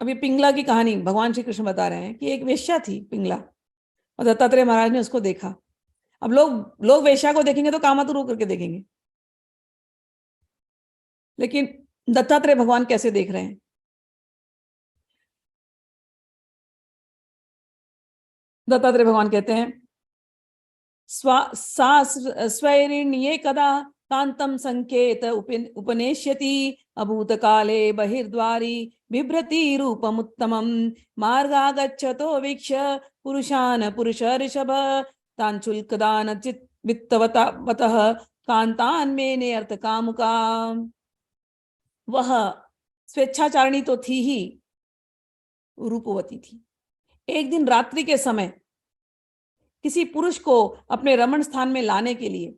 अभी पिंगला की कहानी भगवान श्री कृष्ण बता रहे हैं कि एक वेश्या थी पिंगला, और दत्तात्रेय महाराज ने उसको देखा। अब लोग लोग वेश्या को देखेंगे तो कामातुर करके देखेंगे, लेकिन दत्तात्रेय भगवान कैसे देख रहे हैं? दत्तात्रेय भगवान कहते हैं, स्वैरिण्ये कदा कांतम संकेत उपनेश्यति अभूतकाले बहिर्द्वारी बिभ्रति रूपमुत्तमं मार्गागच्छतो वीक्ष्य पुरुषान् पुरुष ऋषभ तांचुल्कदान चित वित्तवतः कांतान मेने अर्थ कामुका। वह स्वेच्छाचारिणी तो थी ही, रूपवती थी। एक दिन रात्रि के समय किसी पुरुष को अपने रमण स्थान में लाने के लिए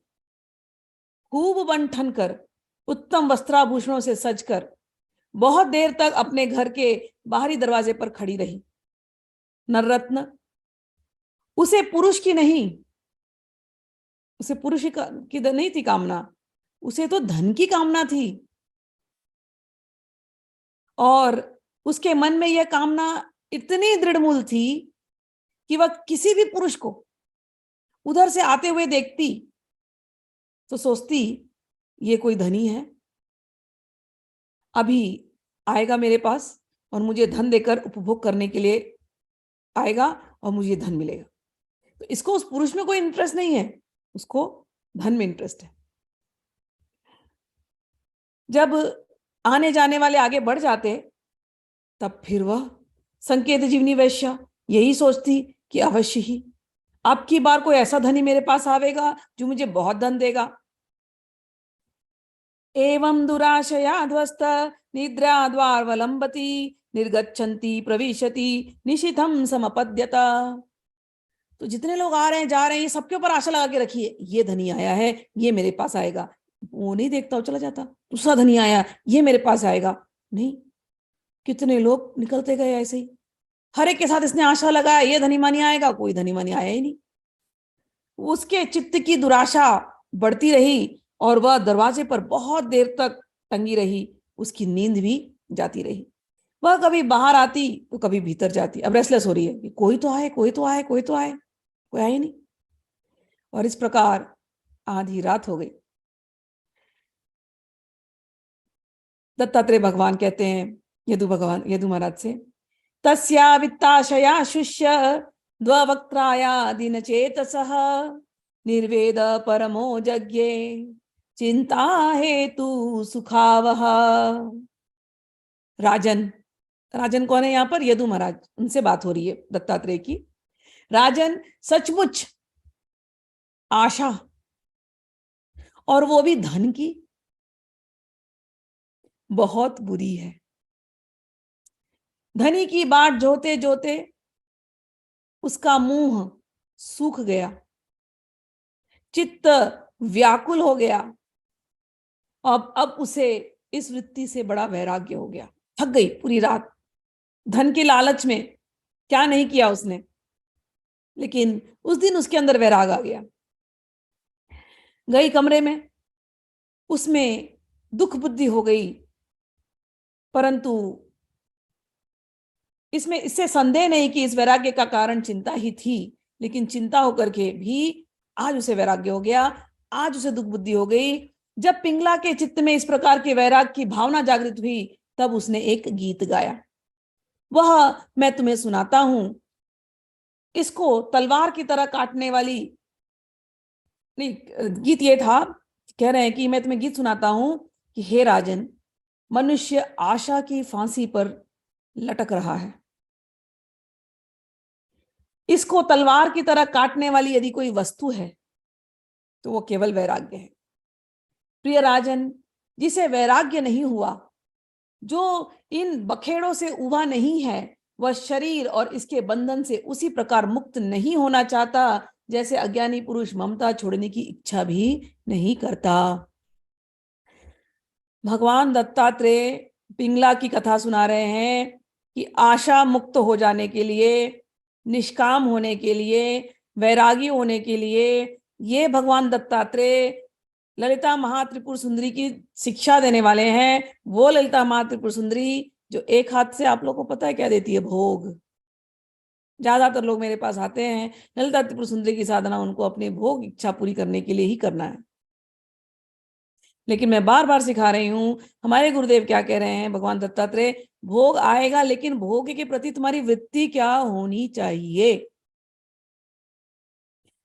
खूब बंठन कर, उत्तम वस्त्राभूषणों से सजकर बहुत देर तक अपने घर के बाहरी दरवाजे पर खड़ी रही। नररत्न, उसे पुरुष की नहीं, उसे पुरुष की नहीं थी कामना, उसे तो धन की कामना थी। और उसके मन में यह कामना इतनी दृढ़मूल थी कि वह किसी भी पुरुष को उधर से आते हुए देखती तो सोचती ये कोई धनी है, अभी आएगा मेरे पास और मुझे धन देकर उपभोग करने के लिए आएगा और मुझे धन मिलेगा। तो इसको उस पुरुष में कोई इंटरेस्ट नहीं है, उसको धन में इंटरेस्ट है। जब आने जाने वाले आगे बढ़ जाते तब फिर वह संकेत जीवनी वैश्या यही सोचती कि अवश्य ही अब की बार कोई ऐसा धनी मेरे पास आवेगा जो मुझे बहुत धन देगा। एवं दुराशया ध्वस्त निद्रा द्वारवलंबती निर्गच्छन्ति प्रविशति निशिथम समपद्यता। तो जितने लोग आ रहे हैं जा रहे हैं, ये सबके ऊपर आशा लगा के रखिए, ये धनी आया है ये मेरे पास आएगा। वो नहीं देखता, वो चला जाता। दूसरा धनी आया, ये मेरे पास आएगा। नहीं, कितने लोग निकलते गए ऐसे ही। हर एक के साथ इसने आशा लगाया ये धनी मानी आएगा, कोई धनी मानी आया ही नहीं। उसके चित्त की दुराशा बढ़ती रही और वह दरवाजे पर बहुत देर तक टंगी रही। उसकी नींद भी जाती रही। वह कभी बाहर आती तो कभी भीतर जाती। अब रेस्टलेस हो रही है कि कोई तो आए, कोई तो आए, कोई तो आए, कोई आए नहीं। और इस प्रकार आधी रात हो गई। दत्तात्रेय भगवान कहते हैं यदु महाराज से, तस्या वित्ताशया शुष्य द्ववक्त्राया दिन चेतसः निर्वेद परमो जज्ञे चिंता हेतु सुखावह। राजन, राजन कौन है यहाँ पर? यदु महाराज, उनसे बात हो रही है दत्तात्रेय की। राजन, सचमुच आशा, और वो भी धन की, बहुत बुरी है। धनी की बाट जोते जोते उसका मुंह सूख गया, चित्त व्याकुल हो गया। अब उसे इस वृत्ति से बड़ा वैराग्य हो गया। थक गई पूरी रात, धन के लालच में क्या नहीं किया उसने, लेकिन उस दिन उसके अंदर वैराग आ गया। गई कमरे में, उसमें दुख बुद्धि हो गई, परंतु इससे संदेह नहीं कि इस वैराग्य का कारण चिंता ही थी। लेकिन चिंता होकर के भी आज उसे वैराग्य हो गया, आज उसे दुख बुद्धि हो गई। जब पिंगला के चित्त में इस प्रकार के वैराग की भावना जागृत हुई, तब उसने एक गीत गाया। वह मैं तुम्हें सुनाता हूं। इसको तलवार की तरह काटने वाली नहीं, गीत ये था, कह रहे हैं कि मैं तुम्हें गीत सुनाता हूं कि हे राजन, मनुष्य आशा की फांसी पर लटक रहा है। इसको तलवार की तरह काटने वाली यदि कोई वस्तु है तो वो केवल वैराग्य है। प्रिय राजन, जिसे वैराग्य नहीं हुआ, जो इन बखेड़ों से उबा नहीं है, वह शरीर और इसके बंधन से उसी प्रकार मुक्त नहीं होना चाहता जैसे अज्ञानी पुरुष ममता छोड़ने की इच्छा भी नहीं करता। भगवान दत्तात्रेय पिंगला की कथा सुना रहे हैं कि आशा मुक्त हो जाने के लिए, निष्काम होने के लिए, वैरागी होने के लिए, ये भगवान दत्तात्रेय ललिता महात्रिपुर सुंदरी की शिक्षा देने वाले हैं। वो ललिता महात्रिपुर सुंदरी जो एक हाथ से आप लोग को पता है क्या देती है? भोग। ज्यादातर लोग मेरे पास आते हैं, ललिता त्रिपुर सुंदरी की साधना उनको अपनी भोग इच्छा पूरी करने के लिए ही करना है। लेकिन मैं बार बार सिखा रही हूँ, हमारे गुरुदेव क्या कह रहे हैं, भगवान दत्तात्रेय, भोग आएगा लेकिन भोग के प्रति तुम्हारी वृत्ति क्या होनी चाहिए?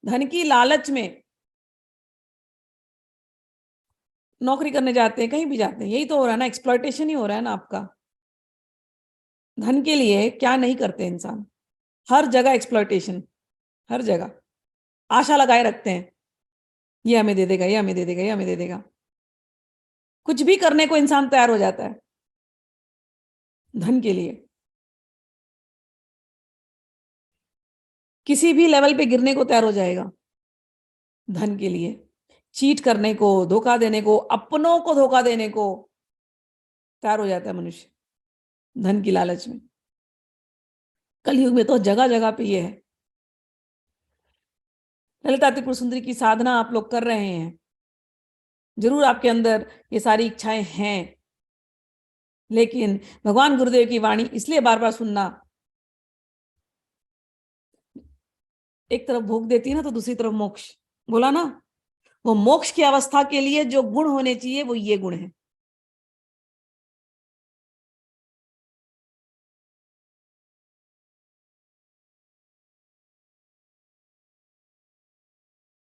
धन की लालच में नौकरी करने जाते हैं, कहीं भी जाते हैं, यही तो हो रहा है ना, एक्सप्लॉयटेशन ही हो रहा है ना आपका। धन के लिए क्या नहीं करते इंसान, हर जगह एक्सप्लॉयटेशन, हर जगह आशा लगाए रखते हैं, ये हमें दे देगा, ये हमें दे देगा, ये हमें दे देगा। कुछ भी करने को इंसान तैयार हो जाता है धन के लिए, किसी भी लेवल पे गिरने को तैयार हो जाएगा धन के लिए, चीट करने को, धोखा देने को, अपनों को धोखा देने को तैयार हो जाता है मनुष्य धन की लालच में। कलयुग में तो जगह जगह पे ये है। ललिता त्रिपुर सुंदरी की साधना आप लोग कर रहे हैं, जरूर आपके अंदर ये सारी इच्छाएं हैं, लेकिन भगवान गुरुदेव की वाणी इसलिए बार बार सुनना, एक तरफ भोग देती है ना तो दूसरी तरफ मोक्ष, बोला ना, वो मोक्ष की अवस्था के लिए जो गुण होने चाहिए वो ये गुण है।